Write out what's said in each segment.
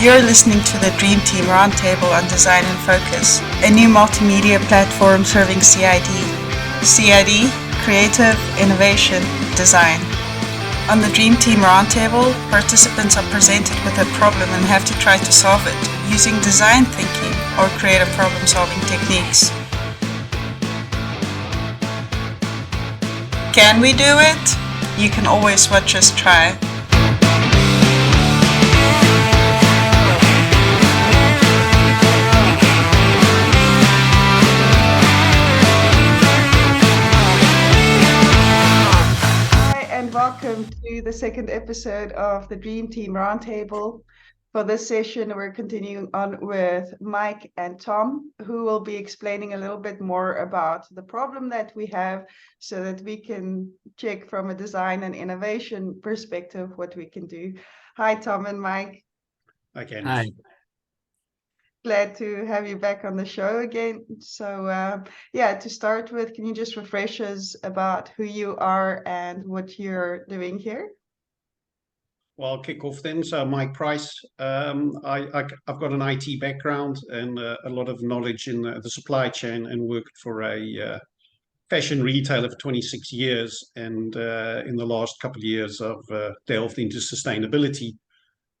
You're listening to the Dream Team Roundtable on Design and Focus, a new multimedia platform serving CID. CID, Creative, Innovation, Design. On the Dream Team Roundtable, participants are presented with a problem and have to try to solve it using design thinking or creative problem-solving techniques. Can we do it? You can always watch us try. Welcome to the second episode of the Dream Team Roundtable. For this session, we're continuing on with Mike and Tom, who will be explaining a little bit more about the problem that we have so that we can check from a design and innovation perspective what we can do. Hi, Tom and Mike. Okay. Hi. Glad to have you back on the show again. So to start with, can you just refresh us about who you are and what you're doing here? Well, I'll kick off then. So Mike Price, I've got an IT background and a lot of knowledge in the supply chain, and worked for a fashion retailer for 26 years. And in the last couple of years, I've delved into sustainability.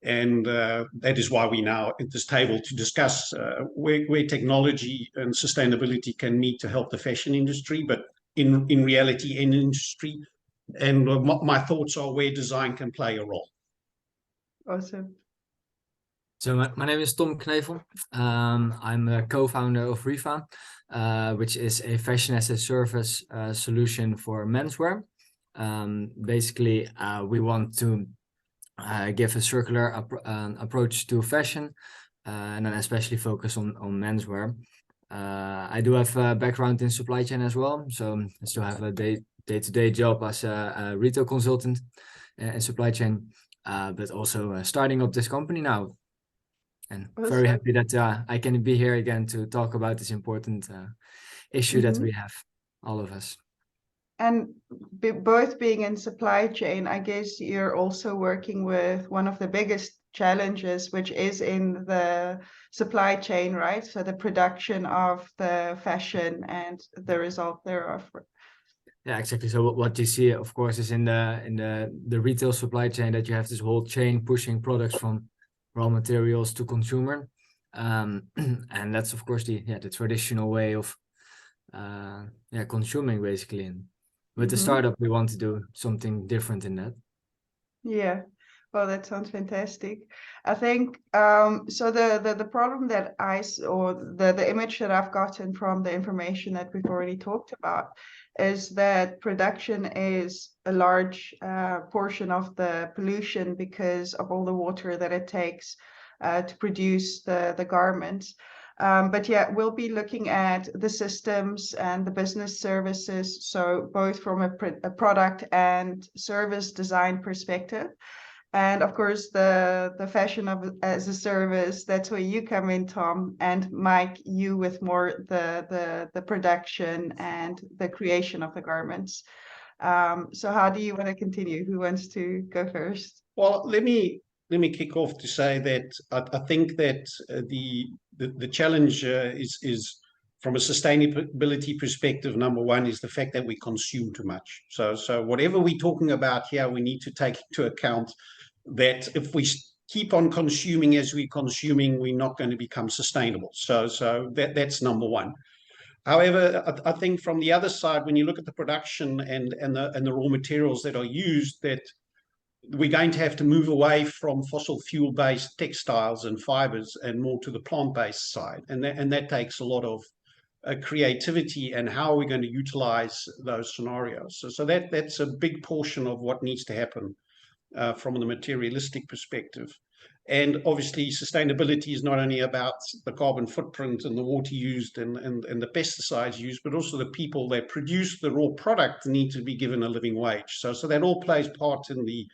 And that is why we're now at this table to discuss where technology and sustainability can meet to help the fashion industry, but in reality, any industry. And my thoughts are where design can play a role. Awesome. So my name is Tom Knevel. I'm a co-founder of Riva, which is a fashion as a service solution for menswear. Basically, we want to give a circular approach to fashion, and then especially focus on menswear. I do have a background in supply chain as well, so I still have a day-to-day job as a retail consultant in supply chain, but also starting up this company now. And very happy that I can be here again to talk about this important issue that we have, all of us. And both being in supply chain, I guess you're also working with one of the biggest challenges, which is in the supply chain, right? So the production of the fashion and the result thereof. Yeah, exactly. So what you see, of course, is in the retail supply chain that you have this whole chain pushing products from raw materials to consumer, and that's of course the traditional way of consuming basically. And with the startup, we want to do something different in that. Yeah, well, that sounds fantastic. I think so. The problem that the image that I've gotten from the information that we've already talked about is that production is a large portion of the pollution because of all the water that it takes to produce the garments. But yeah, we'll be looking at the systems and the business services, so both from a product and service design perspective. And of course, the fashion as a service, that's where you come in, Tom, and Mike, you with more the production and the creation of the garments. So how do you want to continue? Who wants to go first? Well, let me kick off to say that I think that the challenge is from a sustainability perspective. Number one is the fact that we consume too much. So whatever we're talking about here, we need to take into account that if we keep on consuming as we're consuming, we're not going to become sustainable. So that's number one. However, I think from the other side, when you look at the production and the raw materials that are used, that we're going to have to move away from fossil fuel-based textiles and fibers and more to the plant-based side, and that takes a lot of creativity and how are we going to utilize those scenarios. So that's a big portion of what needs to happen from the materialistic perspective. And obviously, sustainability is not only about the carbon footprint and the water used and the pesticides used, but also the people that produce the raw product need to be given a living wage. So that all plays part in the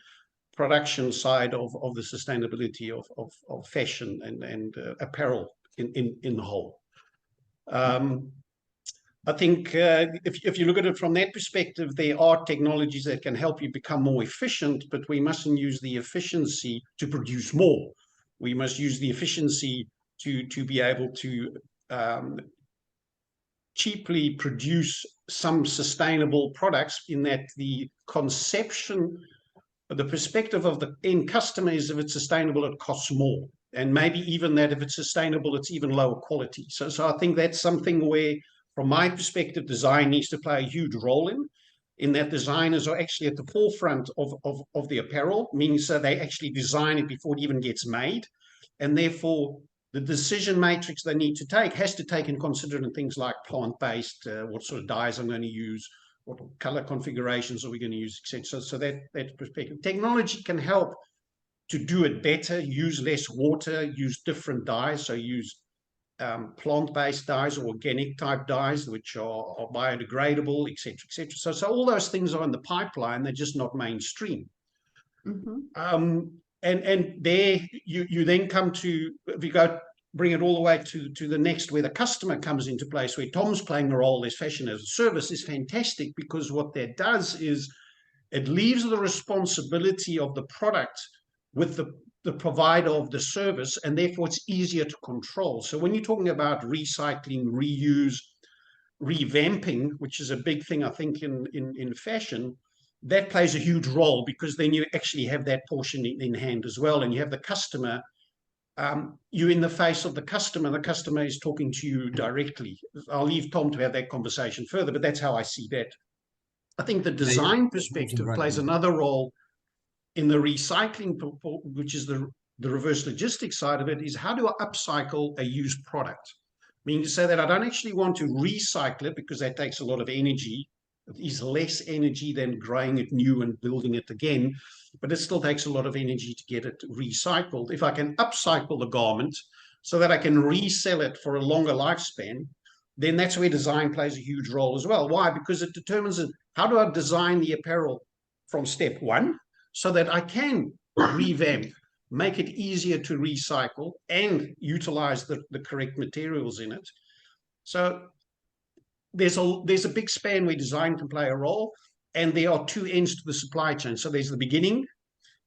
production side of the sustainability of fashion and apparel in the whole. I think if you look at it from that perspective, there are technologies that can help you become more efficient, but we mustn't use the efficiency to produce more. We must use the efficiency to be able to cheaply produce some sustainable products, in that the conception, the perspective of the end customer is if it's sustainable, it costs more. And maybe even that if it's sustainable, it's even lower quality. So I think that's something where, from my perspective, design needs to play a huge role in that designers are actually at the forefront of the apparel, meaning so they actually design it before it even gets made. And therefore, the decision matrix they need to take has to take in consideration things like plant-based, what sort of dyes I'm going to use, what color configurations are we going to use, etc. So that perspective. Technology can help to do it better, use less water, use different dyes, so use plant-based dyes or organic type dyes, which are biodegradable, etc., etc. So all those things are in the pipeline. They're just not mainstream. Mm-hmm. And there you then come to, if you go bring it all the way to the next, where the customer comes into place, where Tom's playing the role as fashion as a service, is fantastic, because what that does is it leaves the responsibility of the product with the provider of the service, and therefore it's easier to control. So when you're talking about recycling, reuse, revamping, which is a big thing, I think, in fashion, that plays a huge role, because then you actually have that portion in hand as well, and you have the customer. You're in the face of the customer is talking to you directly. I'll leave Tom to have that conversation further, but that's how I see that. I think the design perspective plays another role in the recycling, which is the reverse logistics side of it, is how do I upcycle a used product? Meaning to say that I don't actually want to recycle it, because that takes a lot of energy. It is less energy than growing it new and building it again, but it still takes a lot of energy to get it recycled. If I can upcycle the garment so that I can resell it for a longer lifespan, then that's where design plays a huge role as well. Why? Because it determines how do I design the apparel from step one, so that I can revamp, make it easier to recycle, and utilize the correct materials in it. So there's a big span where design can play a role, and there are two ends to the supply chain. So there's the beginning,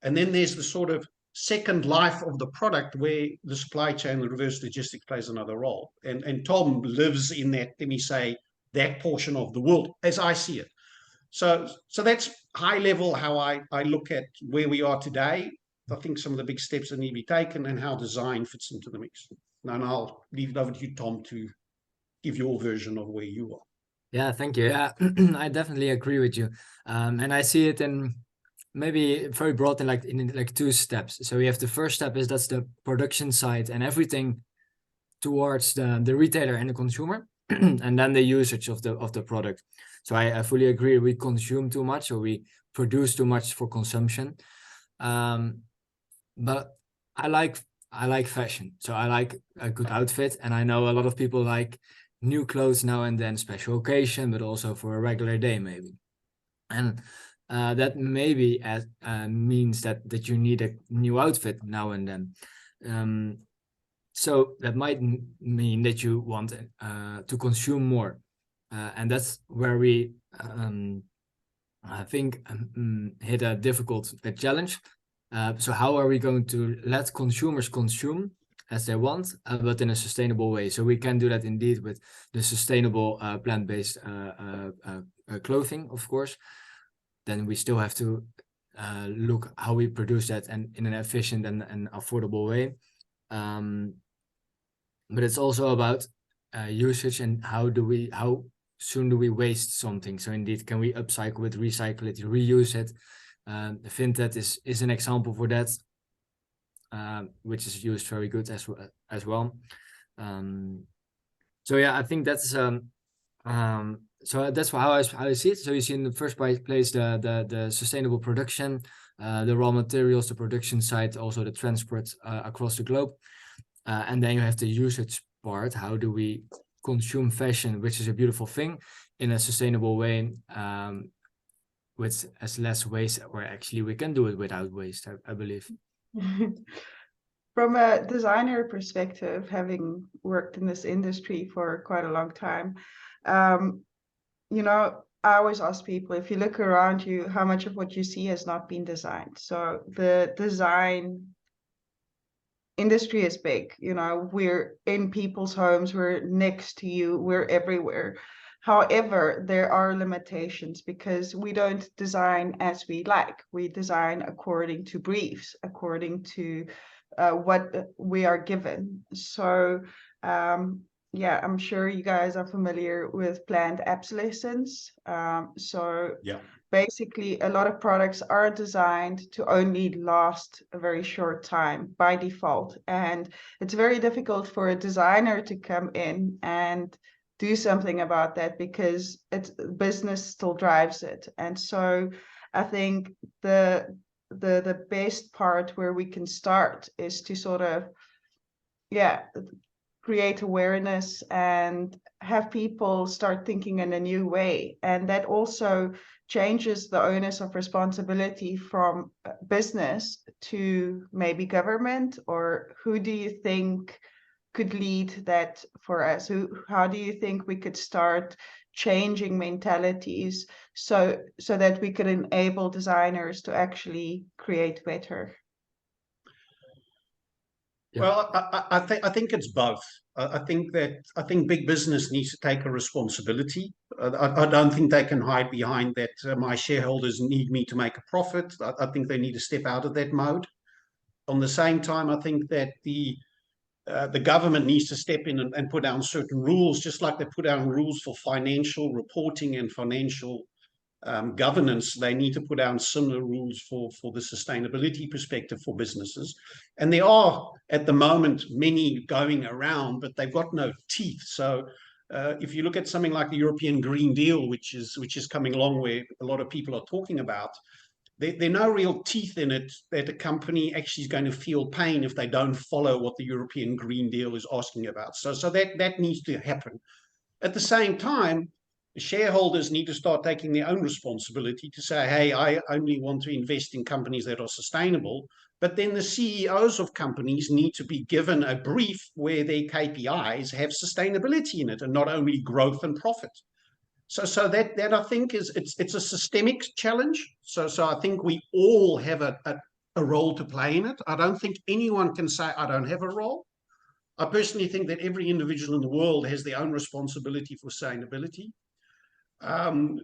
and then there's the sort of second life of the product, where the supply chain, the reverse logistics, plays another role. And Tom lives in that, let me say, that portion of the world as I see it. So that's high level how I look at where we are today. I think some of the big steps that need to be taken, and how design fits into the mix. And I'll leave it over to you, Tom, to give your version of where you are. Yeah, thank you. Yeah, I definitely agree with you. And I see it in maybe very broad in like two steps. So we have the first step, is that's the production side and everything towards the retailer and the consumer, and then the usage of the product. So I fully agree, we consume too much, or we produce too much for consumption. But I like fashion, so I like a good outfit, and I know a lot of people like new clothes now and then, special occasion, but also for a regular day maybe. And that maybe means that you need a new outfit now and then. So that might mean that you want to consume more, and that's where we I think hit a difficult challenge. So how are we going to let consumers consume as they want, but in a sustainable way? So we can do that indeed with the sustainable plant-based clothing, of course. Then we still have to look how we produce that, and in an efficient and affordable way. But it's also about usage, and how soon do we waste something? So indeed, can we upcycle it, recycle it, reuse it? Vinted is an example for that, which is used very good as well. So yeah, I think that's so that's how I see it. So you see in the first place the sustainable production, the raw materials, the production side, also the transport across the globe, and then you have the usage part. How do we consume fashion, which is a beautiful thing, in a sustainable way, with as less waste, or actually we can do it without waste, I believe. From a designer perspective, having worked in this industry for quite a long time, you know, I always ask people, if you look around you, how much of what you see has not been designed? So the design industry is big. We're in people's homes, we're next to you, we're everywhere. However, there are limitations because we don't design as we like. We design according to briefs, according to what we are given. So yeah, I'm sure you guys are familiar with planned obsolescence. So Yeah. basically, a lot of products are designed to only last a very short time by default. And it's very difficult for a designer to come in and do something about that because business still drives it. And so I think the best part where we can start is to sort of, yeah, create awareness and have people start thinking in a new way. And that also changes the onus of responsibility from business to maybe government, or who do you think could lead that for us? How do you think we could start changing mentalities so that we could enable designers to actually create better? Yeah. Well, I think it's both. I think big business needs to take a responsibility. I don't think they can hide behind that my shareholders need me to make a profit. I think they need to step out of that mode. On the same time, I think that the government needs to step in and put down certain rules, just like they put down rules for financial reporting and financial governance. They need to put down similar rules for the sustainability perspective for businesses. And there are, at the moment, many going around, but they've got no teeth. So if you look at something like the European Green Deal, which is coming along, where a lot of people are talking about, there are no real teeth in it that a company actually is going to feel pain if they don't follow what the European Green Deal is asking about. So that needs to happen. At the same time, shareholders need to start taking their own responsibility to say, hey, I only want to invest in companies that are sustainable. But then the CEOs of companies need to be given a brief where their KPIs have sustainability in it and not only growth and profit. So that I think it's a systemic challenge. So I think we all have a role to play in it. I don't think anyone can say I don't have a role. I personally think that every individual in the world has their own responsibility for sustainability. And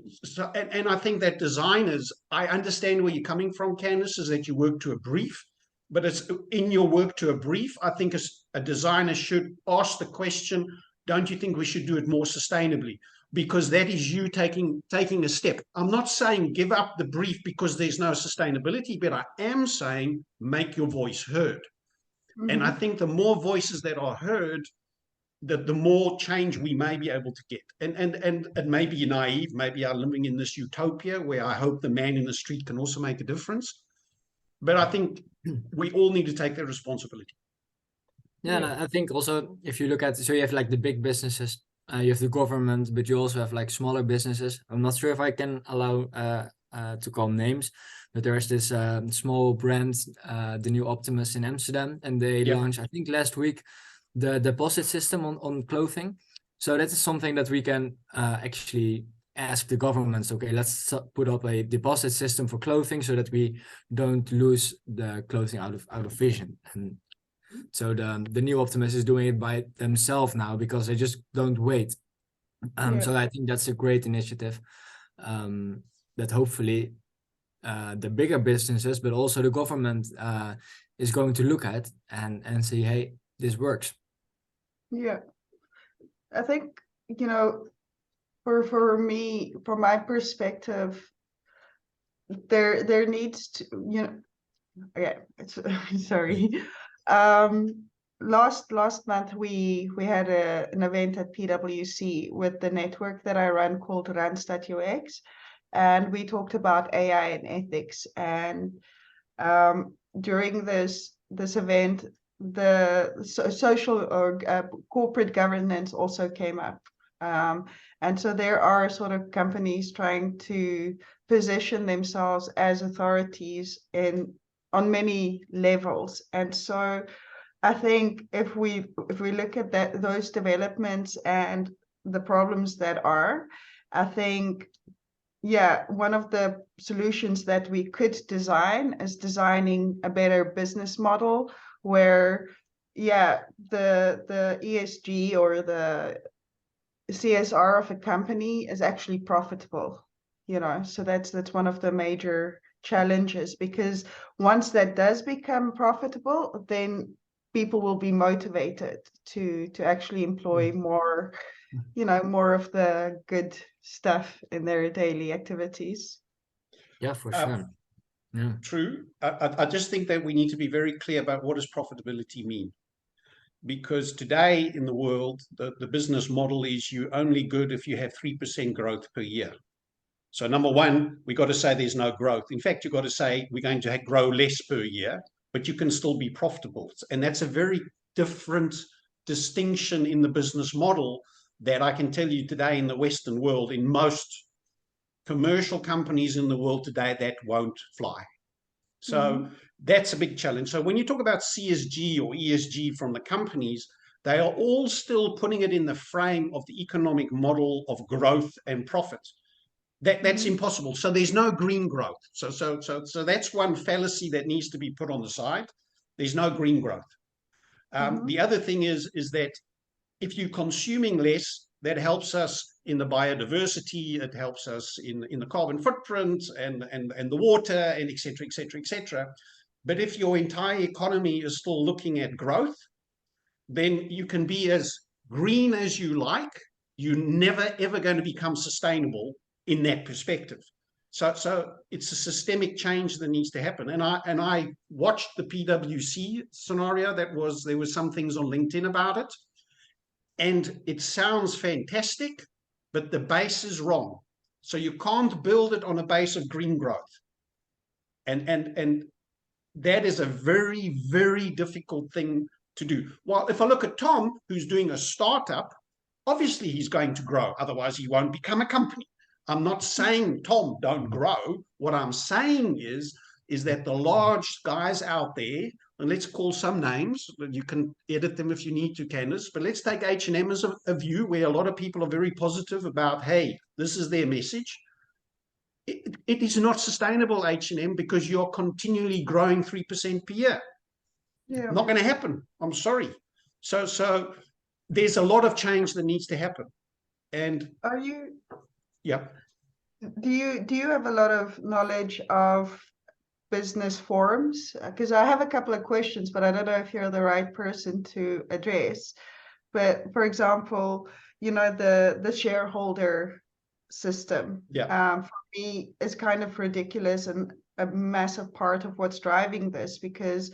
I think that designers, I understand where you're coming from, Candice, is that you work to a brief, but it's in your work to a brief. I think a designer should ask the question, don't you think we should do it more sustainably? Because that is you taking a step. I'm not saying give up the brief because there's no sustainability, but I am saying make your voice heard. Mm-hmm. And I think the more voices that are heard, the more change we may be able to get. And maybe you're naive, maybe I'm living in this utopia where I hope the man in the street can also make a difference. But I think we all need to take that responsibility. Yeah, and I think also if you look at, so you have like the big businesses, you have the government, but you also have like smaller businesses. I'm not sure if I can allow to call names, but there's this small brand, the New Optimus in Amsterdam, and they launched, I think last week, the deposit system on clothing. So that is something that we can actually ask the governments, okay, let's put up a deposit system for clothing so that we don't lose the clothing out of vision. And so the New Optimus is doing it by themselves now because they just don't wait. So I think that's a great initiative that hopefully the bigger businesses, but also the government is going to look at and say, hey, this works. Yeah, I think, for me, from my perspective, there needs to, sorry. Last month we had an event at PwC with the network that I run called Randstad.UX, and we talked about AI and ethics. And during this event, the social or corporate governance also came up. And so there are sort of companies trying to position themselves as authorities on many levels. And so I think if we look at those developments and the problems that are, I think, one of the solutions that we could design is designing a better business model where, yeah, the ESG or the CSR of a company is actually profitable, so that's one of the major challenges, because once that does become profitable, then people will be motivated to actually employ more, more of the good stuff in their daily activities. Yeah, for sure. Yeah. True. I just think that we need to be very clear about what does profitability mean. Because today in the world, the business model is you're only good if you have 3% growth per year. So number one, we got to say there's no growth. In fact, you've got to say we're going to grow less per year, but you can still be profitable. And that's a very different distinction in the business model that I can tell you today in the Western world, in most commercial companies in the world today, that won't fly. So that's a big challenge. So when you talk about CSG or ESG from the companies, they are all still putting it in the frame of the economic model of growth and profit. That's impossible. So there's no green growth. So that's one fallacy that needs to be put on the side. There's no green growth. The other thing is that if you're consuming less, that helps us in the biodiversity, it helps us in the carbon footprint and the water, and et cetera, et cetera, et cetera. But if your entire economy is still looking at growth, then you can be as green as you like. You're never, ever going to become sustainable in that perspective. So it's a systemic change that needs to happen. And I watched the PwC scenario. There was some things on LinkedIn about it. And it sounds fantastic, but the base is wrong. So you can't build it on a base of green growth. And that is a very, very difficult thing to do. Well, if I look at Tom, who's doing a startup, obviously he's going to grow. Otherwise, he won't become a company. I'm not saying, Tom, don't grow. What I'm saying is that the large guys out there, and let's call some names, you can edit them if you need to, Candace, but let's take H&M as a view where a lot of people are very positive about, hey, this is their message. It is not sustainable, H&M, because you're continually growing 3% per year. Yeah. Not going to happen. I'm sorry. So there's a lot of change that needs to happen. And are you... Yeah. Do you have a lot of knowledge of business forums? Because I have a couple of questions, but I don't know if you're the right person to address. But for example, the shareholder system, for me, is kind of ridiculous and a massive part of what's driving this, because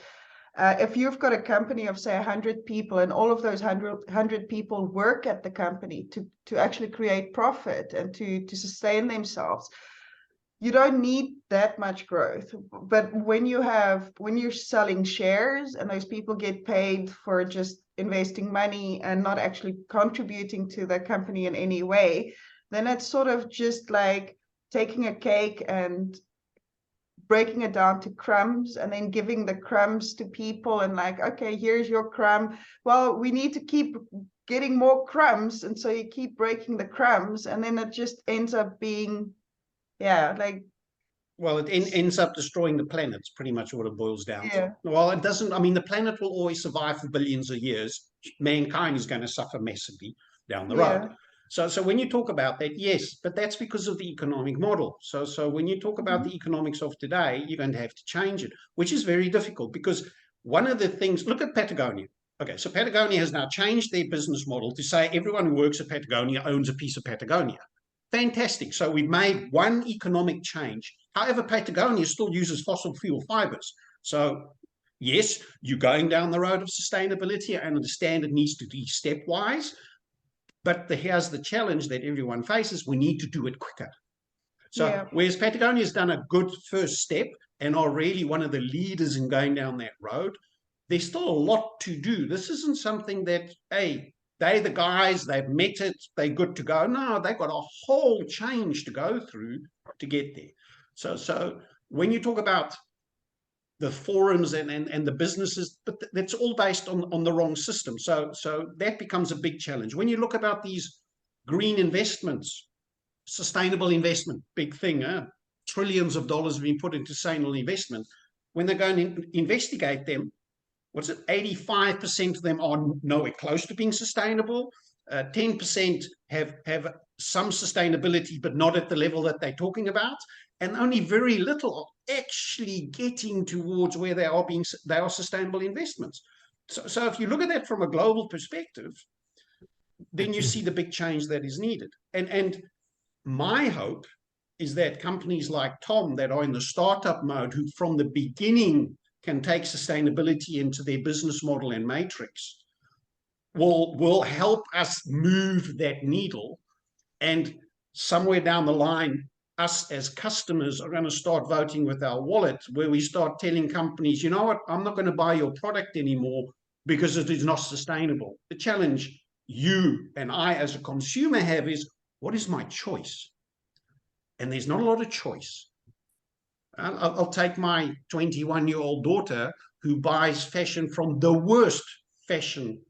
if you've got a company of, say, 100 people, and all of those 100 people work at the company to actually create profit and to sustain themselves, you don't need that much growth. But when you're selling shares and those people get paid for just investing money and not actually contributing to the company in any way, then it's sort of just like taking a cake and breaking it down to crumbs and then giving the crumbs to people and like, okay, here's your crumb. Well, we need to keep getting more crumbs. And so you keep breaking the crumbs, and then it just ends up being, well, it ends up destroying the planet. It's pretty much what it boils down to. Well, it doesn't. I mean, the planet will always survive for billions of years. Mankind is going to suffer massively down the road. So when you talk about that, yes, but that's because of the economic model. So when you talk about the economics of today, you're going to have to change it, which is very difficult, because one of the things, look at Patagonia. Okay, so Patagonia has now changed their business model to say everyone who works at Patagonia owns a piece of Patagonia. Fantastic. So we've made one economic change. However, Patagonia still uses fossil fuel fibers. So yes, you're going down the road of sustainability. I understand it needs to be stepwise. But here's the challenge that everyone faces. We need to do it quicker. So whereas Patagonia has done a good first step and are really one of the leaders in going down that road, there's still a lot to do. This isn't something that, hey, they're the guys, they've met it, they're good to go. No, they've got a whole change to go through to get there. So when you talk about the forums and the businesses, but that's all based on the wrong system. So that becomes a big challenge. When you look about these green investments, sustainable investment, big thing, trillions of dollars being put into sustainable investment, when they're going to investigate them, what's it, 85% of them are nowhere close to being sustainable. 10% have some sustainability, but not at the level that they're talking about. And only very little are actually getting towards where they are sustainable investments. So if you look at that from a global perspective, then you see the big change that is needed. And my hope is that companies like Tom that are in the startup mode, who from the beginning can take sustainability into their business model and matrix, will help us move that needle. And somewhere down the line, us as customers are going to start voting with our wallet, where we start telling companies, you know what, I'm not going to buy your product anymore because it is not sustainable. The challenge you and I as a consumer have is, what is my choice? And there's not a lot of choice. I'll take my 21-year-old daughter who buys fashion from the worst fashion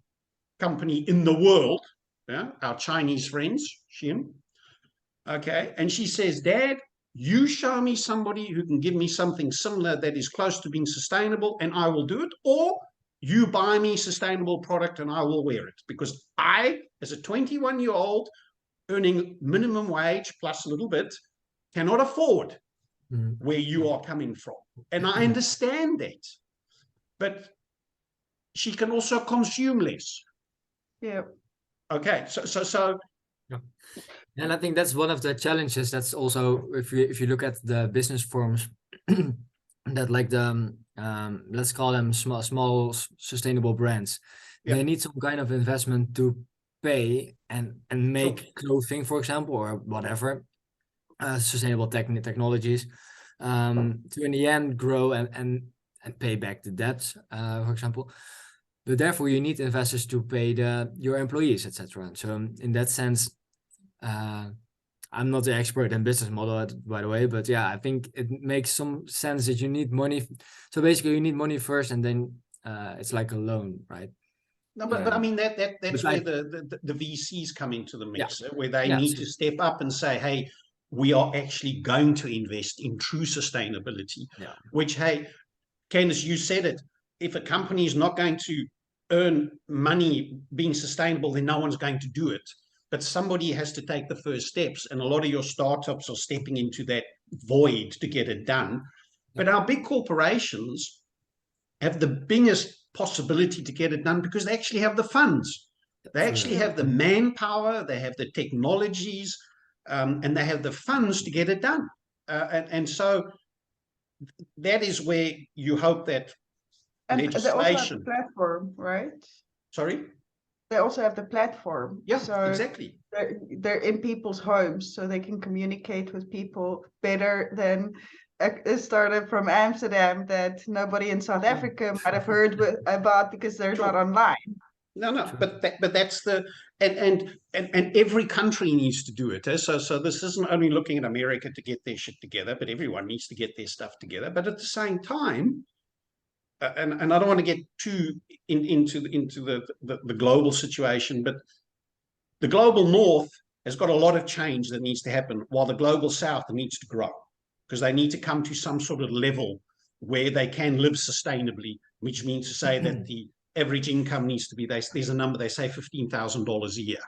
company in the world, yeah, our Chinese friends, Shein. Okay, and she says, Dad, you show me somebody who can give me something similar that is close to being sustainable and I will do it, or you buy me sustainable product and I will wear it, because I, as a 21-year-old earning minimum wage plus a little bit, cannot afford where you are coming from. And I understand that, but she can also consume less. Yeah. Okay, so Yeah. And I think that's one of the challenges. That's also, if you look at the business forums, that like the let's call them small sustainable brands, yeah, they need some kind of investment to pay and make sure. clothing, for example, or whatever, sustainable technologies, to in the end grow and pay back the debts, for example. But therefore, you need investors to pay your employees, etc. So in that sense, I'm not the expert in business model, by the way, but yeah, I think it makes some sense that you need money. So basically, you need money first, and then it's like a loan, right? No, but I mean that's where like, the VCs come into the mix, where they yeah, need to step up and say, hey, we are actually going to invest in true sustainability. Yeah. Which, hey, Candace, you said it. If a company is not going to earn money being sustainable, then no one's going to do it. But somebody has to take the first steps, and a lot of your startups are stepping into that void to get it done. But our big corporations have the biggest possibility to get it done because they actually have the funds. They actually have the manpower, they have the technologies, and they have the funds to get it done. And so that is where you hope that And they also have the legislation. platform, right? Sorry? They also have the platform. Yeah, so exactly. they're in people's homes, so they can communicate with people better than a startup from Amsterdam that nobody in South Africa might have heard about because they're not online. No, but that's the and every country needs to do it. So this isn't only looking at America to get their shit together, but everyone needs to get their stuff together. But at the same time, and I don't want to get too into the global situation, but the global north has got a lot of change that needs to happen, while the global south needs to grow, because they need to come to some sort of level where they can live sustainably, which means to say that the average income needs to be, there's a number, they say $15,000 a year.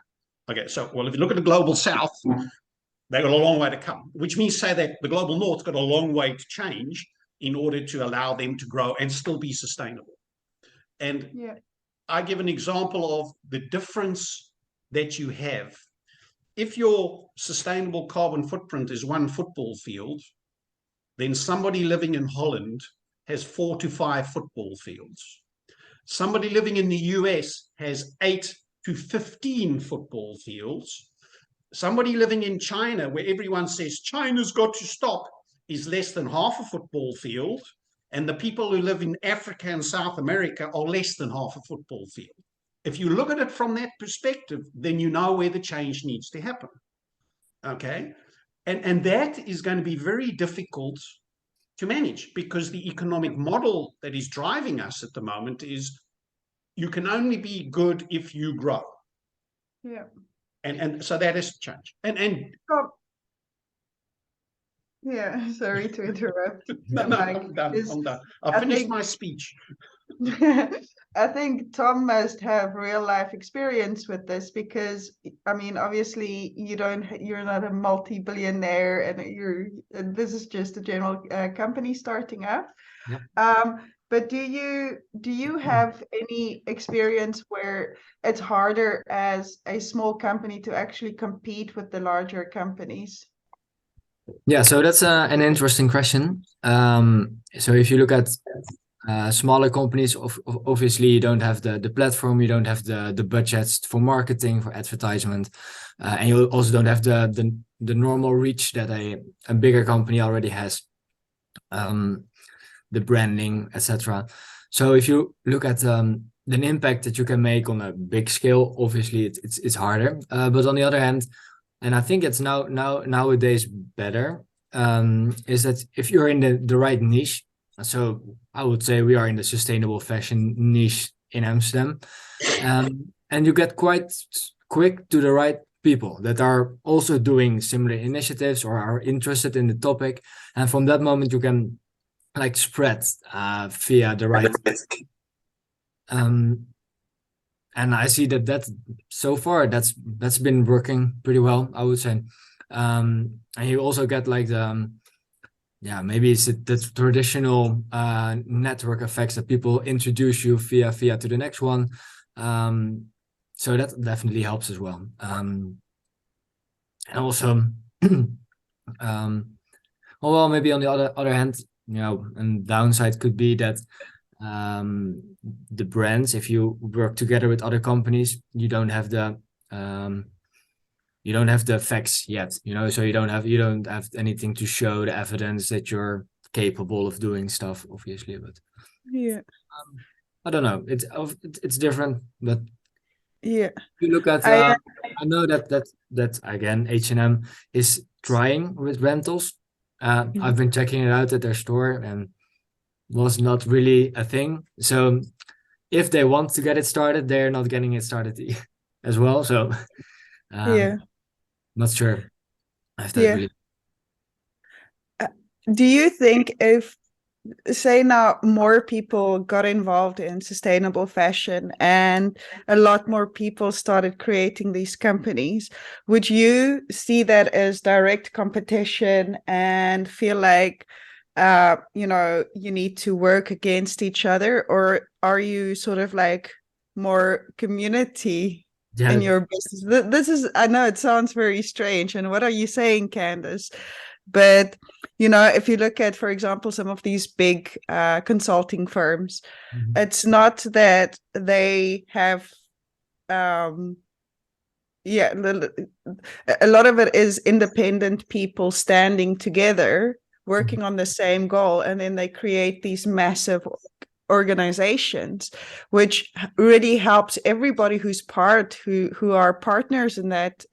Okay, so, well, if you look at the global south, they've got a long way to come, which means to say that the global north got a long way to change in order to allow them to grow and still be sustainable. And I give an example of the difference that you have. If your sustainable carbon footprint is 1 football field, then somebody living in Holland has 4 to 5 football fields. Somebody living in the US has 8 to 15 football fields. Somebody living in China, where everyone says China's got to stop, is less than half a football field. And the people who live in Africa and South America are less than half a football field. If you look at it from that perspective, then you know where the change needs to happen. Okay? And that is going to be very difficult to manage, because the economic model that is driving us at the moment is you can only be good if you grow. Yeah. And so that has to change. Yeah, sorry to interrupt. No, I'm done. I've finished my speech. I think Tom must have real life experience with this because, I mean, obviously you're not a multi-billionaire and this is just a general company starting up. Yep. But do you have any experience where it's harder as a small company to actually compete with the larger companies? Yeah, so that's an interesting question. So if you look at smaller companies, obviously you don't have the platform, you don't have the budgets for marketing, for advertisement, and you also don't have the normal reach that a bigger company already has, the branding, etc. So if you look at the impact that you can make on a big scale, obviously it's harder. But on the other hand, and I think it's nowadays better, is that if you're in the right niche, so I would say we are in the sustainable fashion niche in Amsterdam, and you get quite quick to the right people that are also doing similar initiatives or are interested in the topic, and from that moment you can like spread via the right. And I see that so far that's been working pretty well, I would say. And you also get like the maybe it's the traditional network effects that people introduce you via to the next one. So that definitely helps as well. And also, well, maybe on the other hand, and downside could be that the brands, if you work together with other companies, you don't have the facts yet, so you don't have anything to show the evidence that you're capable of doing stuff, obviously. But yeah, I don't know, it's different. But yeah, if you look at I know that again H&M is trying with rentals. I've been checking it out at their store and was not really a thing. So if they want to get it started, they're not getting it started as well. So not sure if that really. Do you think if, say now more people got involved in sustainable fashion and a lot more people started creating these companies, would you see that as direct competition and feel like you need to work against each other, or are you sort of like more community in your business? This is, I know it sounds very strange, and what are you saying, Candace? But if you look at, for example, some of these big consulting firms, it's not that they have a lot of it is independent people standing together working on the same goal, and then they create these massive organizations, which really helps everybody who's who are partners in that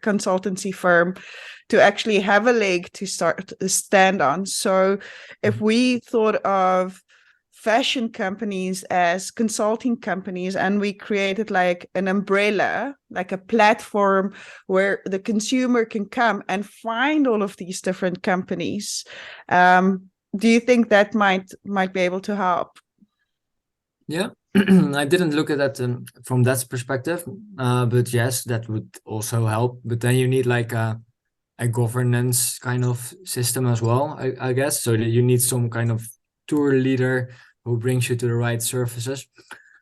consultancy firm to actually have a leg to stand on. So if we thought of fashion companies as consulting companies, and we created like an umbrella, like a platform where the consumer can come and find all of these different companies, do you think that might be able to help? Yeah, I didn't look at that from that perspective, but yes, that would also help. But then you need like a governance kind of system as well, I guess. So that you need some kind of tour leader who brings you to the right services.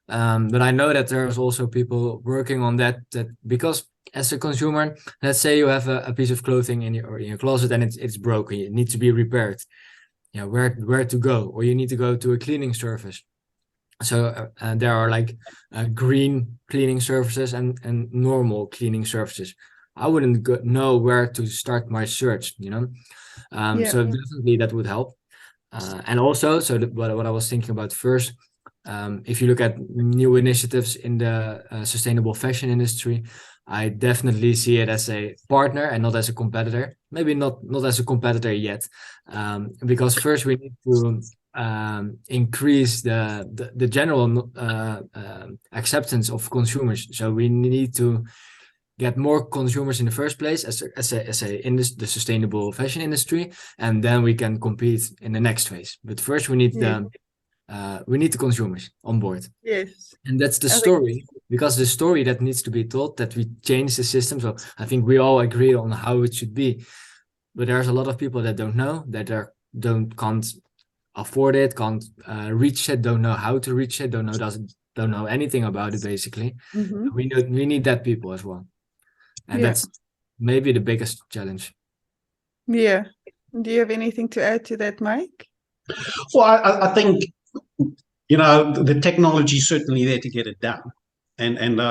But I know that there's also people working on that because as a consumer, let's say you have a piece of clothing in your closet and it's broken, it needs to be repaired. Yeah, where to go? Or you need to go to a cleaning service. So there are like green cleaning services and normal cleaning services. I wouldn't know where to start my search, So definitely that would help. And also, so what I was thinking about first, if you look at new initiatives in the sustainable fashion industry, I definitely see it as a partner and not as a competitor. Maybe not as a competitor yet, because first we need to increase the general acceptance of consumers. So we need to get more consumers in the first place as the sustainable fashion industry, and then we can compete in the next phase. But first we need we need the consumers on board. Yes. And that's the I think- story, because the story that needs to be told, that we change the system. So I think we all agree on how it should be. But there's a lot of people that don't know, that can't afford it, can't reach it, don't know how to reach it, don't know anything about it, basically. Mhm. We need that people as well. And Yeah. that's maybe the biggest challenge. Yeah. Do you have anything to add to that, Mike? Well, I think, you know, the technology is certainly there to get it done. And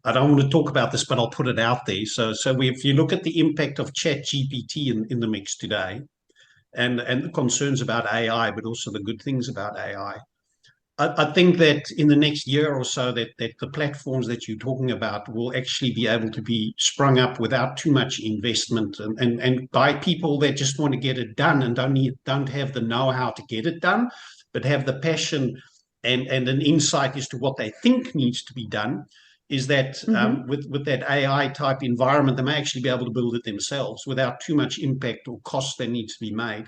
I don't want to talk about this, but I'll put it out there. So if you look at the impact of ChatGPT in the mix today, and the concerns about AI, but also the good things about AI, I think that in the next year or so that the platforms that you're talking about will actually be able to be sprung up without too much investment, and by people that just want to get it done and don't have the know-how to get it done, but have the passion and an insight as to what they think needs to be done. Is that with that AI type environment, they may actually be able to build it themselves without too much impact or cost that needs to be made.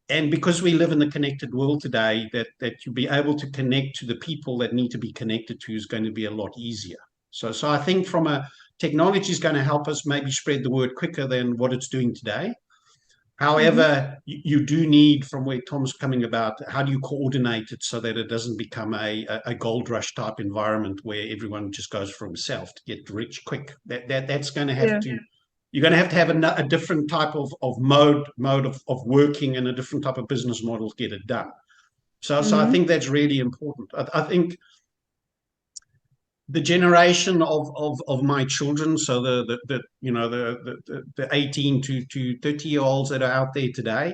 And because we live in the connected world today, that you'll be able to connect to the people that need to be connected to is going to be a lot easier. So I think from a technology is going to help us maybe spread the word quicker than what it's doing today. However, you do need, from where Tom's coming about, how do you coordinate it so that it doesn't become a gold rush type environment where everyone just goes for himself to get rich quick. That's going to have to. You're going to have a different type of mode of working and a different type of business model to get it done. So I think that's really important. I think the generation of my children, so the 18 to 30-year-olds that are out there today,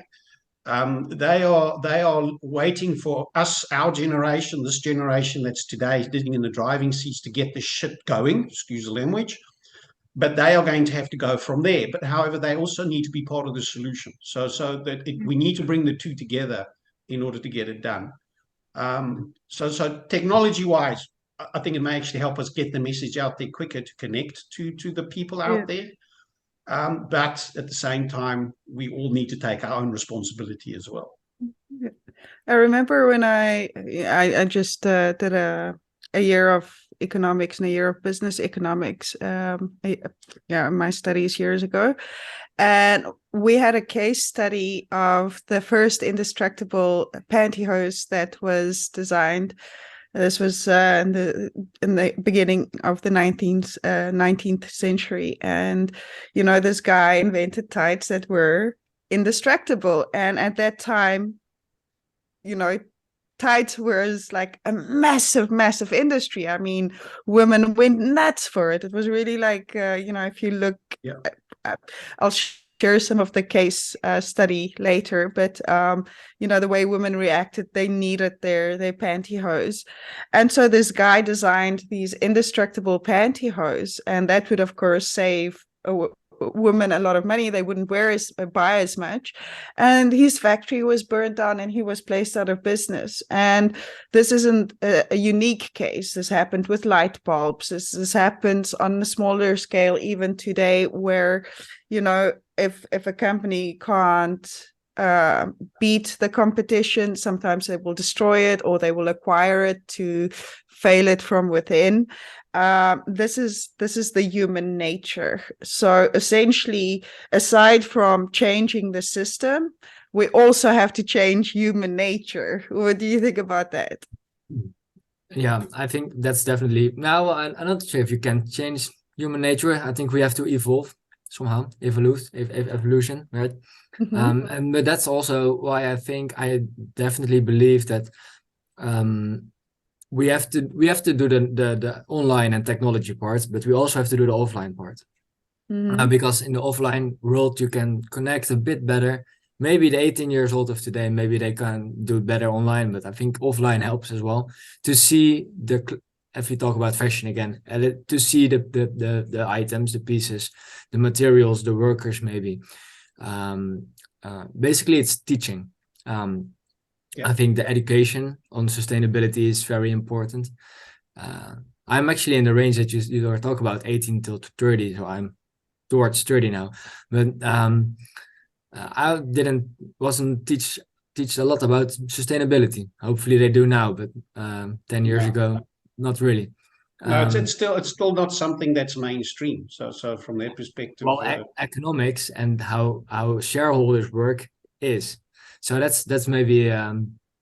they are waiting for us, our generation, this generation that's today sitting in the driving seats, to get the shit going, excuse the language. But they are going to have to go from there. But however, they also need to be part of the solution. So that we need to bring the two together in order to get it done. So technology-wise, I think it may actually help us get the message out there quicker to connect to the people out there. But at the same time, we all need to take our own responsibility as well. I remember when I just did a year of economics and a year of business economics, my studies years ago, and we had a case study of the first indestructible pantyhose that was designed. This was in the beginning of the 19th century, and this guy invented tights that were indestructible, and at that time, tights was like a massive industry. I mean, women went nuts for it. It was really like, if you look, I'll share some of the case study later, but the way women reacted, they needed their pantyhose. And so this guy designed these indestructible pantyhose, and that would of course save women a lot of money. They wouldn't buy as much, and his factory was burned down and he was placed out of business. And this isn't a unique case. This happened with light bulbs. This happens on a smaller scale even today, where if a company can't beat the competition, sometimes they will destroy it or they will acquire it to fail it from within. This is the human nature. So essentially, aside from changing the system, we also have to change human nature. What do you think about that? Yeah, I think that's definitely. Now, I'm not sure if you can change human nature. I think we have to evolve somehow, evolution, right? But that's also why I definitely believe that we have to do the online and technology part, but we also have to do the offline part. Because in the offline world, you can connect a bit better. Maybe the 18 years old of today, maybe they can do better online, but I think offline helps as well to see if we talk about fashion again, to see the items, the pieces, the materials, the workers, maybe. Basically, it's teaching. I think the education on sustainability is very important. I'm actually in the range that you were talking about, 18 till 30, so I'm towards 30 now. But I wasn't teach a lot about sustainability. Hopefully they do now, but 10 years ago, not really. No, it's still not something that's mainstream. So from their perspective, well, economics and how shareholders work is. So that's maybe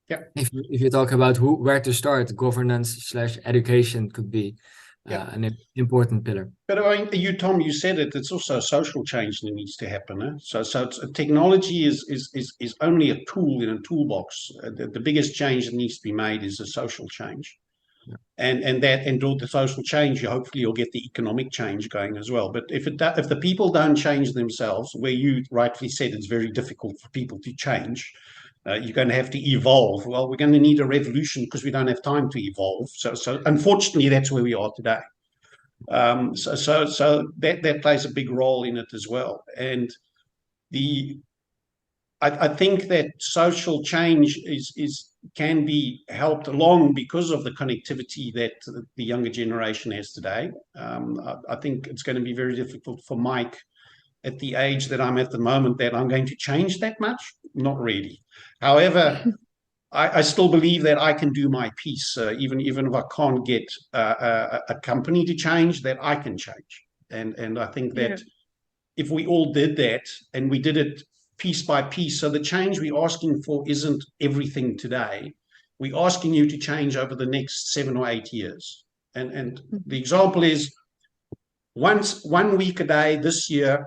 if you talk about where to start, governance / education could be an important pillar. But I mean, Tom, you said it. It's also a social change that needs to happen. So technology is only a tool in a toolbox. The biggest change that needs to be made is a social change. And all the social change, hopefully you'll get the economic change going as well. But if the people don't change themselves, where you rightly said it's very difficult for people to change, you're going to have to evolve. Well, we're going to need a revolution because we don't have time to evolve. So unfortunately, that's where we are today. So that plays a big role in it as well. And I think that social change can be helped along because of the connectivity that the younger generation has today. I think it's going to be very difficult for Mike at the age that I'm at the moment that I'm going to change that much. Not really. However, I still believe that I can do my piece, even if I can't get a company to change, that I can change. And I think that if we all did that and we did it piece by piece, so the change we're asking for isn't everything today. We're asking you to change over the next 7 or 8 years. And the example is 1 week a day this year,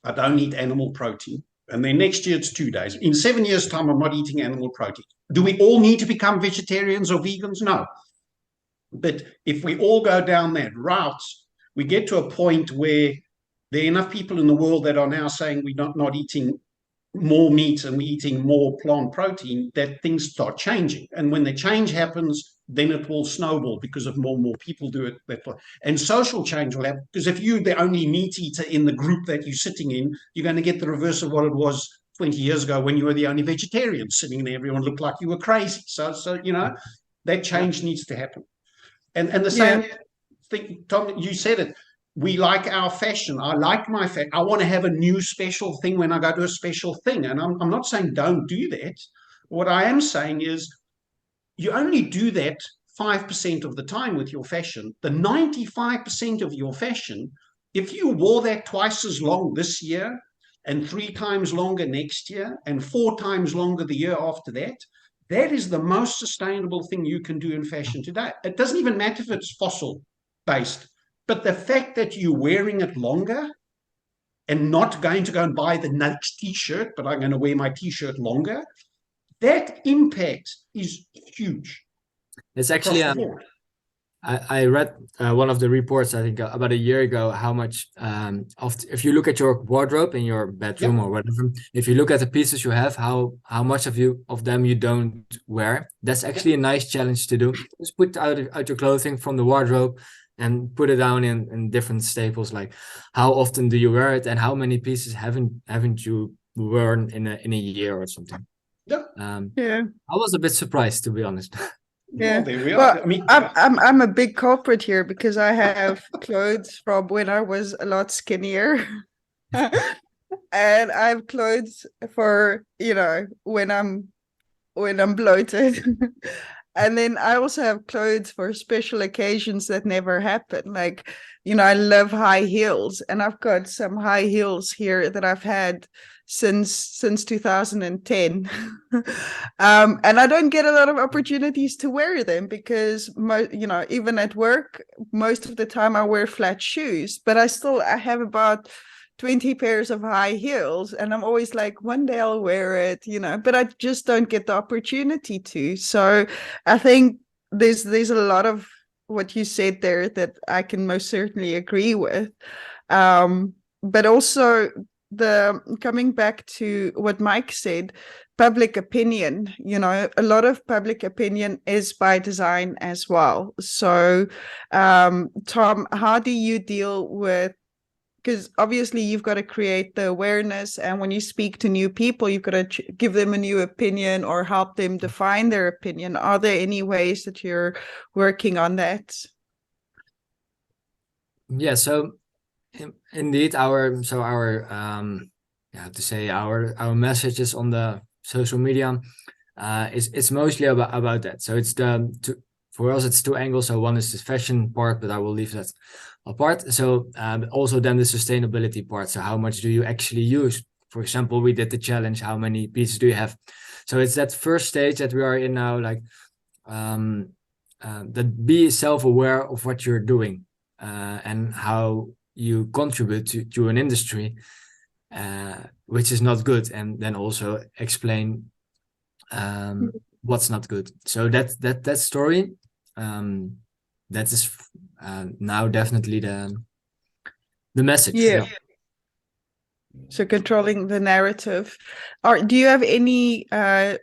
I don't eat animal protein. And then next year it's 2 days. In 7 years' time, I'm not eating animal protein. Do we all need to become vegetarians or vegans? No. But if we all go down that route, we get to a point where there are enough people in the world that are now saying we're not eating more meat and we're eating more plant protein, that things start changing. And when the change happens, then it will snowball because of more and more people do it. And social change will happen, because if you're the only meat eater in the group that you're sitting in, you're going to get the reverse of what it was 20 years ago when you were the only vegetarian sitting there. Everyone looked like you were crazy. So that change needs to happen. And the same thing, Tom, you said it. We like our fashion. I like my fashion. I want to have a new special thing when I go to a special thing. And I'm not saying don't do that. What I am saying is you only do that 5% of the time with your fashion. The 95% of your fashion, if you wore that twice as long this year and 3 times longer next year and 4 times longer the year after that, that is the most sustainable thing you can do in fashion today. It doesn't even matter if it's fossil based. But the fact that you're wearing it longer and not going to go and buy the next t-shirt, but I'm going to wear my t-shirt longer, that impact is huge. It's actually, I read one of the reports, I think about a year ago, how much, if you look at your wardrobe in your bedroom or whatever, if you look at the pieces you have, how much of them you don't wear. That's actually a nice challenge to do. Just put out your clothing from the wardrobe and put it down in different staples, like how often do you wear it and how many pieces haven't you worn in a year or something. I was a bit surprised, to be honest. Yeah, well, there we are. I mean, I'm a big culprit here because I have clothes from when I was a lot skinnier, and I have clothes for when I'm bloated. And then I also have clothes for special occasions that never happen. Like, I love high heels, and I've got some high heels here that I've had since 2010. And I don't get a lot of opportunities to wear them because, even at work, most of the time I wear flat shoes, but I have about 20 pairs of high heels, and I'm always like, one day I'll wear it, but I just don't get the opportunity to. So I think there's a lot of what you said there that I can most certainly agree with. But also coming back to what Mike said, public opinion, a lot of public opinion is by design as well. So Tom, how do you deal with, because obviously you've got to create the awareness, and when you speak to new people, you've got to give them a new opinion or help them define their opinion. Are there any ways that you're working on that? Yeah, so indeed, our messages on the social media. It's mostly about that. So it's for us it's two angles. So one is the fashion part, but I will leave that apart. So also then the sustainability part. So how much do you actually use? For example, we did the challenge, how many pieces do you have? So it's that first stage that we are in now, like that be self-aware of what you're doing and how you contribute to an industry which is not good, and then also explain what's not good. So that story that is now definitely the message. Yeah. So controlling the narrative. Do you have any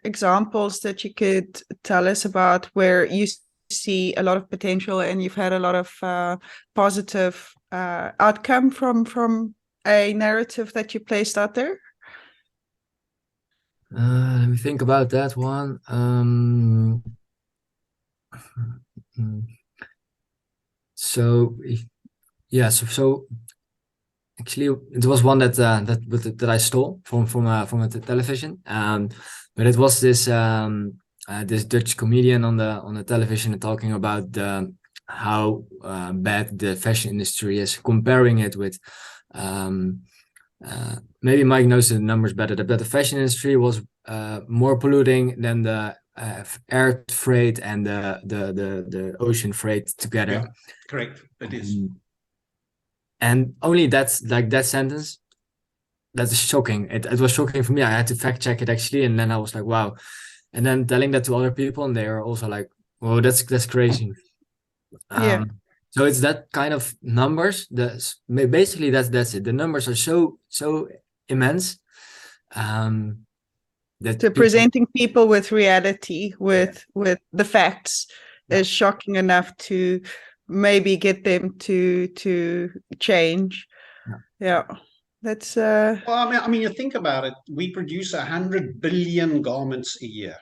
examples that you could tell us about where you see a lot of potential and you've had a lot of positive outcome from a narrative that you placed out there? Let me think about that one. So yeah, so actually it was one that I stole from a television. But it was this this Dutch comedian on the television talking about how bad the fashion industry is, comparing it with maybe Mike knows the numbers better, but the fashion industry was more polluting than the air freight and the ocean freight together. Yeah, correct. It is. And only that's like that sentence, that is shocking. It was shocking for me. I had to fact check it actually, and then I was like, wow. And then telling that to other people, and they are also like, "Whoa, that's crazy." Yeah. So it's that kind of numbers. Basically that's it. The numbers are so immense. That So presenting people with reality, with the facts, is shocking enough to maybe get them to change. Yeah. That's Well, I mean, you think about it. We produce 100 billion garments a year.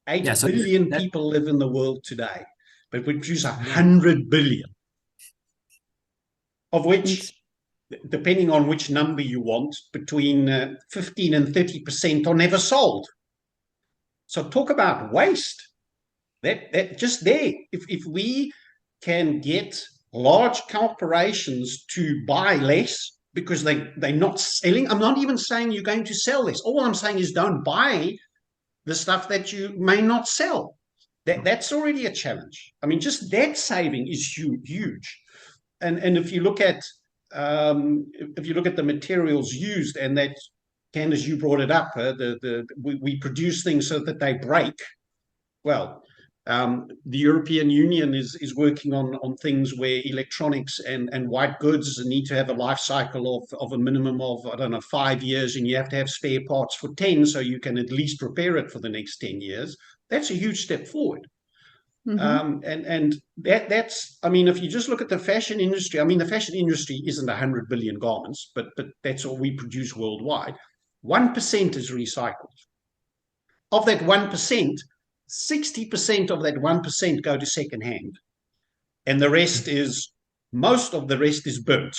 8 billion people live in the world today, but we produce 100 billion, of which, depending on which number you want, between 15 and 30% are never sold. So talk about waste. That just there. If we can get large corporations to buy less because they're not selling. I'm not even saying you're going to sell less. All I'm saying is don't buy the stuff that you may not sell. That's already a challenge. I mean, just that saving is huge. And if you look at the materials used, and that, Candace, you brought it up, we produce things so that they break. Well, the European Union is working on things where electronics and white goods need to have a life cycle of a minimum of, I don't know, 5 years, and you have to have spare parts for 10, so you can at least repair it for the next 10 years. That's a huge step forward. And that's, I mean, if you just look at the fashion industry, I mean, the fashion industry isn't 100 billion garments, but that's all we produce worldwide. 1% is recycled. Of that 1%, 60% of that 1% go to secondhand, and the rest most of the rest is burnt,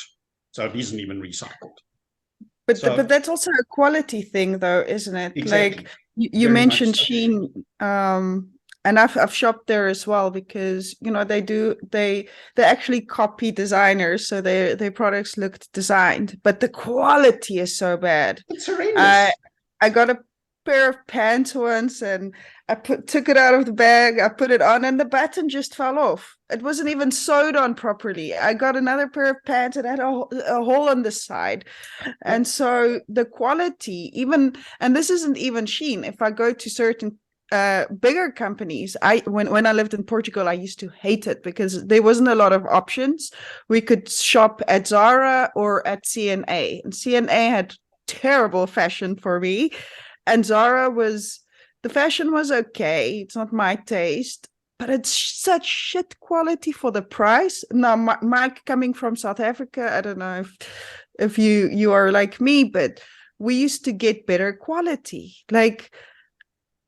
so it isn't even recycled. But that's also a quality thing, though, isn't it? Exactly. Like you mentioned Shein, and I've shopped there as well, because they actually copy designers, so their products looked designed, but the quality is so bad. It's horrendous. I got a pair of pants once, and I took it out of the bag, I put it on, and the button just fell off. It wasn't even sewed on properly. I got another pair of pants, and had a hole on the side. And so the quality, and this isn't even Shein. If I go to certain bigger companies, when I lived in Portugal, I used to hate it because there wasn't a lot of options. We could shop at Zara or at C&A, and C&A had terrible fashion for me. And Zara the fashion was okay. It's not my taste, but it's such shit quality for the price. Now, Mike, coming from South Africa, I don't know if you are like me, but we used to get better quality. Like,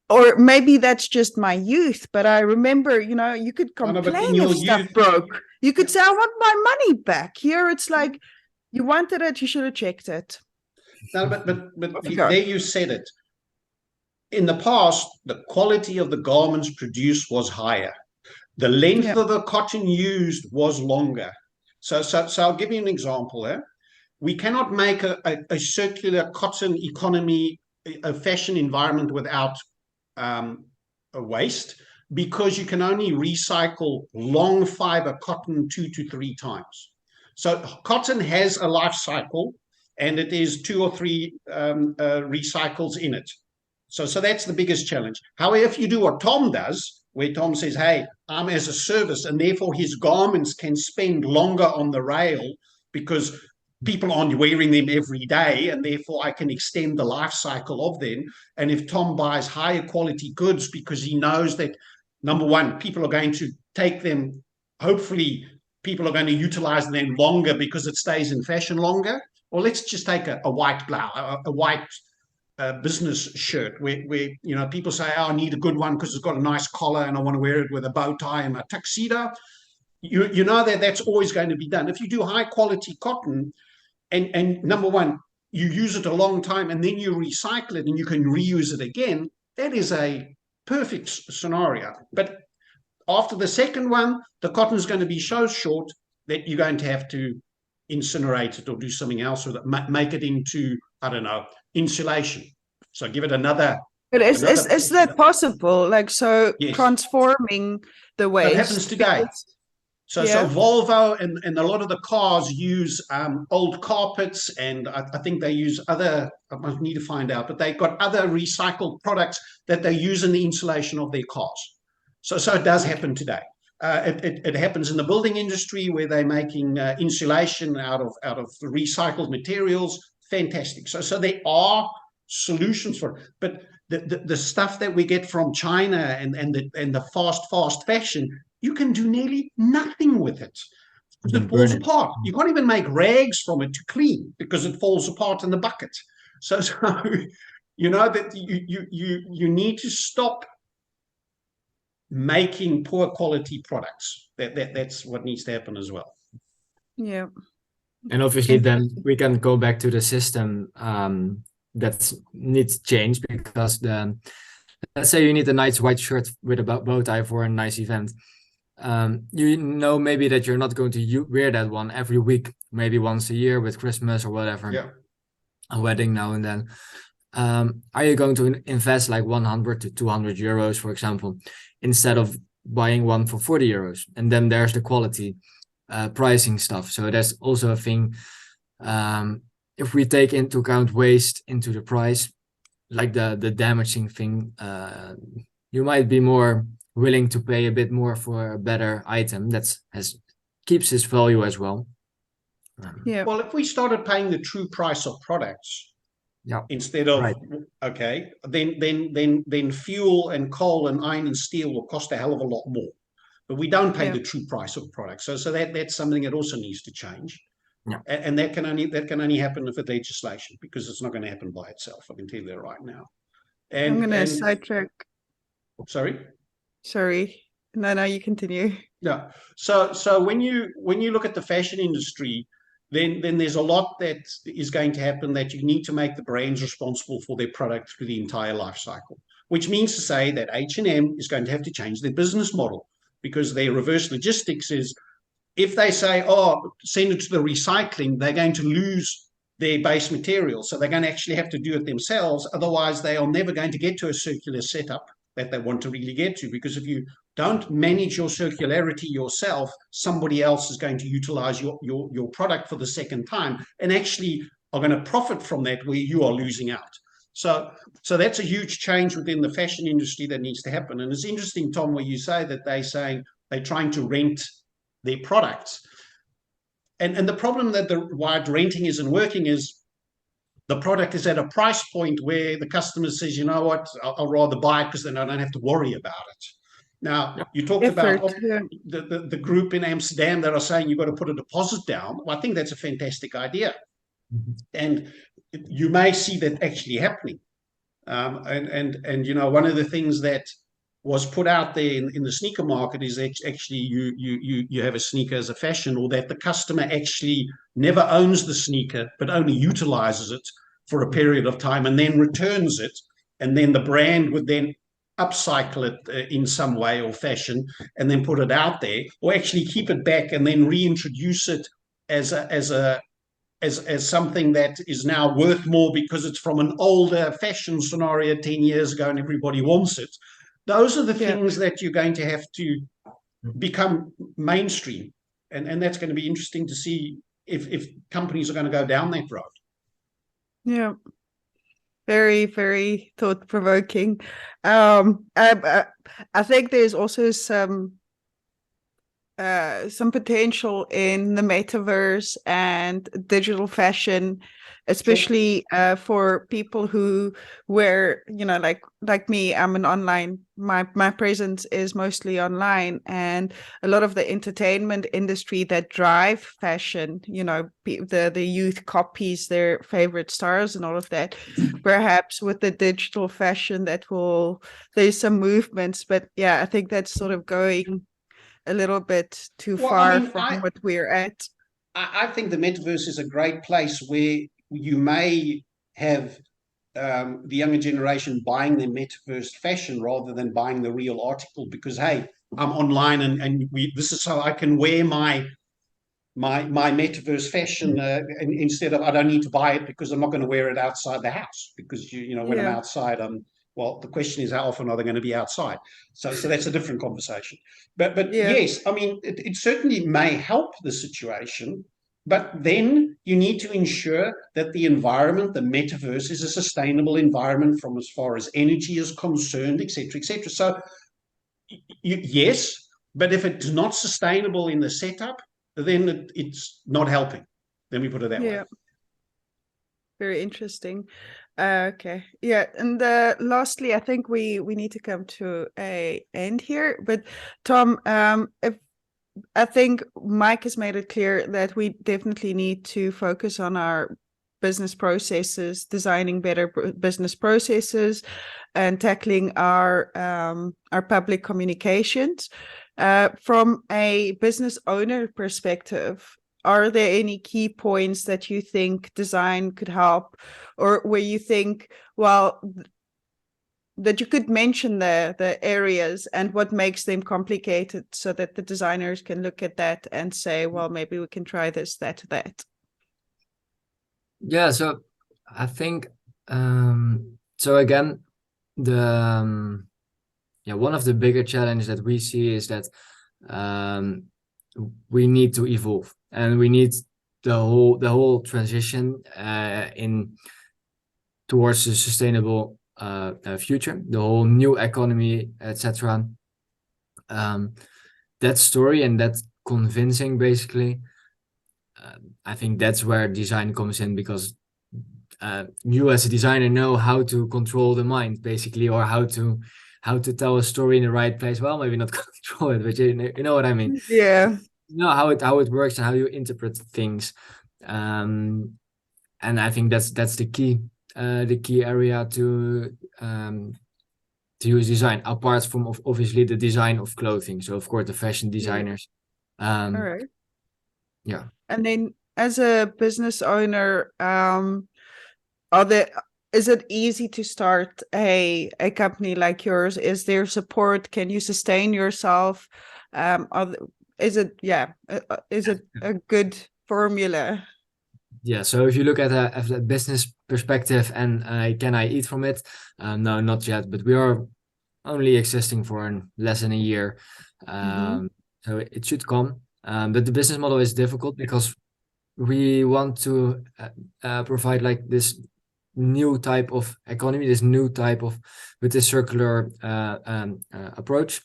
or maybe that's just my youth, but I remember, you could complain if stuff broke. You could say, I want my money back. Here, it's like, you wanted it, you should have checked it. No, but there you said it. in the past, the quality of the garments produced was higher. The length of the cotton used was longer. So I'll give you an example here. We cannot make a circular cotton economy, a fashion environment without a waste, because you can only recycle long fiber cotton 2 to 3 times. So cotton has a life cycle, and it is 2 or 3 recycles in it. So that's the biggest challenge. However, if you do what Tom does, where Tom says, hey, I'm as a service, and therefore his garments can spend longer on the rail because people aren't wearing them every day, and therefore I can extend the life cycle of them. And if Tom buys higher quality goods because he knows that, number one, people are going to take them, hopefully people are going to utilize them longer because it stays in fashion longer. Or let's just take a white blouse, a white business shirt where people say, oh, I need a good one because it's got a nice collar and I want to wear it with a bow tie and a tuxedo. You know that's always going to be done. If you do high quality cotton, and number one, you use it a long time and then you recycle it and you can reuse it again, that is a perfect scenario. But after the second one, the cotton is going to be so short that you're going to have to incinerate it or do something else with it, make it into, I don't know, insulation. So give it another. But is that possible? Like, so yes. Transforming the waste. That happens today. So Volvo and a lot of the cars use old carpets, and I think they use other, I need to find out, but they've got other recycled products that they use in the insulation of their cars. So it does happen today. It happens in the building industry where they're making insulation out of recycled materials. Fantastic. So there are solutions for it. But the stuff that we get from China and the fast fashion, you can do nearly nothing with it because it falls apart. You can't even make rags from it to clean because it falls apart in the bucket. So you know that you need to stop making poor quality products. That's what needs to happen as well. Yeah. And obviously then we can go back to the system that needs change, because let's say you need a nice white shirt with a bow tie for a nice event. You know maybe that you're not going to wear that one every week, maybe once a year with Christmas or whatever. Yeah. A wedding now and then. Are you going to invest like 100 to 200 euros, for example, instead of buying one for 40 euros? And then there's the quality pricing stuff. So that's also a thing. If we take into account waste into the price, like the damaging thing, you might be more willing to pay a bit more for a better item that keeps its value as well. Yeah. Well, if we started paying the true price of products, instead of okay, then fuel and coal and iron and steel will cost a hell of a lot more. But we don't pay the true price of products. So that's something that also needs to change. Yeah. And that can only happen with legislation, because it's not going to happen by itself. I can tell you that right now. And I'm going to sidetrack. Sorry. No, you continue. Yeah. So when you look at the fashion industry, then there's a lot that is going to happen, that you need to make the brands responsible for their product through the entire life cycle, which means to say that H&M is going to have to change their business model, because their reverse logistics is, if they say, oh, send it to the recycling, they're going to lose their base material. So they're going to actually have to do it themselves. Otherwise, they are never going to get to a circular setup that they want to really get to, because if you don't manage your circularity yourself, somebody else is going to utilize your product for the second time and actually are going to profit from that, where you are losing out. So that's a huge change within the fashion industry that needs to happen. And it's interesting, Tom, where you say that they're trying to rent their products. And the problem that why renting isn't working is the product is at a price point where the customer says, you know what, I'll rather buy it because then I don't have to worry about it. Now, you talked about the group in Amsterdam that are saying you've got to put a deposit down. Well, I think that's a fantastic idea. Mm-hmm. And you may see that actually happening. And you know, one of the things that was put out there in the sneaker market is actually you have a sneaker as a fashion, or that the customer actually never owns the sneaker but only utilizes it for a period of time and then returns it and then the brand would then upcycle it in some way or fashion and then put it out there, or actually keep it back and then reintroduce it as something that is now worth more because it's from an older fashion scenario 10 years ago and everybody wants it. Those are the things that you're going to have to become mainstream. And that's going to be interesting to see if companies are going to go down that road. Yeah. Very, very thought-provoking. I think there's also some potential in the metaverse and digital fashion, especially for people who wear, like me, I'm an online, my presence is mostly online, and a lot of the entertainment industry that drive fashion, the youth copies their favorite stars and all of that. Perhaps with the digital fashion there's some movements, but yeah, I think that's sort of going a little bit too far from what we're at. I think the metaverse is a great place where you may have the younger generation buying their metaverse fashion rather than buying the real article, because, hey, I'm online and this is how I can wear my metaverse fashion instead of, I don't need to buy it because I'm not going to wear it outside the house, because when I'm outside, well, the question is, how often are they going to be outside? So that's a different conversation. But yes, I mean, it certainly may help the situation, but then you need to ensure that the environment, the metaverse, is a sustainable environment from as far as energy is concerned, et cetera, et cetera. So yes, but if it's not sustainable in the setup, then it's not helping. Let me put it that way. Very interesting. Okay. Yeah. And lastly, I think we need to come to a end here. But Tom, I think Mike has made it clear that we definitely need to focus on our business processes, designing better business processes, and tackling our public communications. From a business owner perspective, are there any key points that you think design could help, or where you think, well, that you could mention the areas and what makes them complicated, so that the designers can look at that and say, well, maybe we can try this, that. Yeah, so I think so again, one of the bigger challenges that we see is that we need to evolve, and we need the whole transition towards a sustainable future, the whole new economy, etc. That story and that convincing, basically, I think that's where design comes in, because you as a designer know how to control the mind, basically, or how to tell a story in the right place. Well, maybe not control it, but you know what I mean. Yeah. You know how it works and how you interpret things. And I think that's the key area to use design, apart from obviously the design of clothing. So of course the fashion designers. All right. Yeah. And then as a business owner, is it easy to start a company like yours? Is there support? Can you sustain yourself? Is it a good formula? Yeah, so if you look at a business perspective and can I eat from it? No, not yet, but we are only existing for less than a year. So it should come. But the business model is difficult because we want to provide like this new type of economy, with this circular approach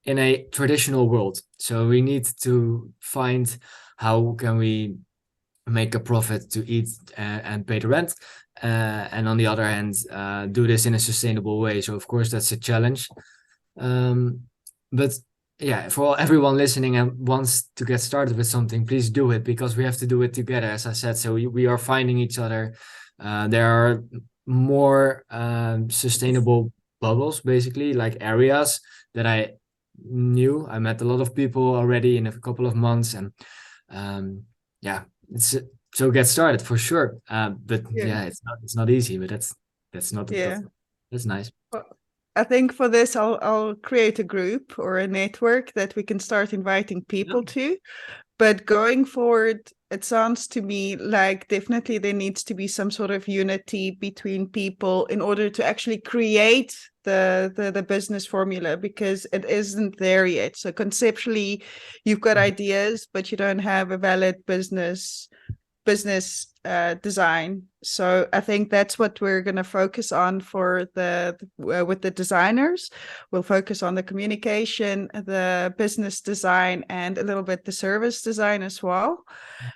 in a traditional world. So we need to find how can we make a profit to eat and pay the rent, and on the other hand do this in a sustainable way. So of course that's a challenge, but yeah, for everyone listening and wants to get started with something, please do it, because we have to do it together, as I said. So we are finding each other. There are more sustainable bubbles, basically, like areas that I met a lot of people already in a couple of months, and so get started for sure. But it's not easy, but that's not the problem. That's nice. I think for this, I'll create a group or a network that we can start inviting people to. But going forward, it sounds to me like definitely there needs to be some sort of unity between people in order to actually create the business formula, because it isn't there yet. So conceptually, you've got ideas, but you don't have a valid business design. So I think that's what we're going to focus on for with the designers. We'll focus on the communication, the business design, and a little bit the service design as well.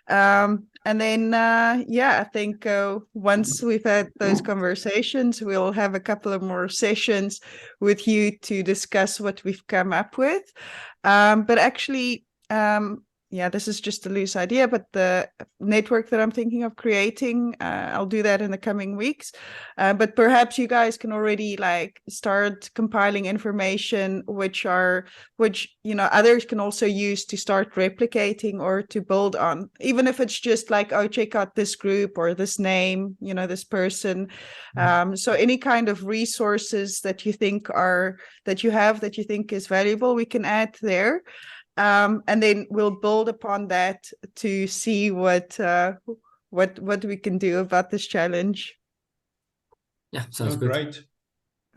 And then, I think once we've had those conversations, we'll have a couple of more sessions with you to discuss what we've come up with. But actually, this is just a loose idea, but the network that I'm thinking of creating, I'll do that in the coming weeks. But perhaps you guys can already start compiling information which others can also use to start replicating or to build on, even if it's just check out this group or this name, this person. So any kind of resources that you think that you think is valuable, we can add there. And then we'll build upon that to see what we can do about this challenge. Yeah, sounds good. Great.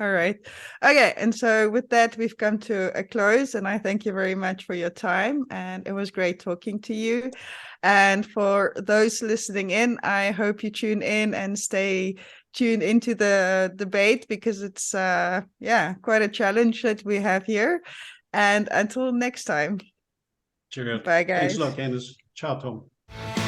All right. Okay. And so with that, we've come to a close, and I thank you very much for your time. And it was great talking to you. And for those listening in, I hope you tune in and stay tuned into the debate, because it's quite a challenge that we have here. And until next time. Cheers. Bye, guys. Thanks a lot, Candice. Ciao, Tom.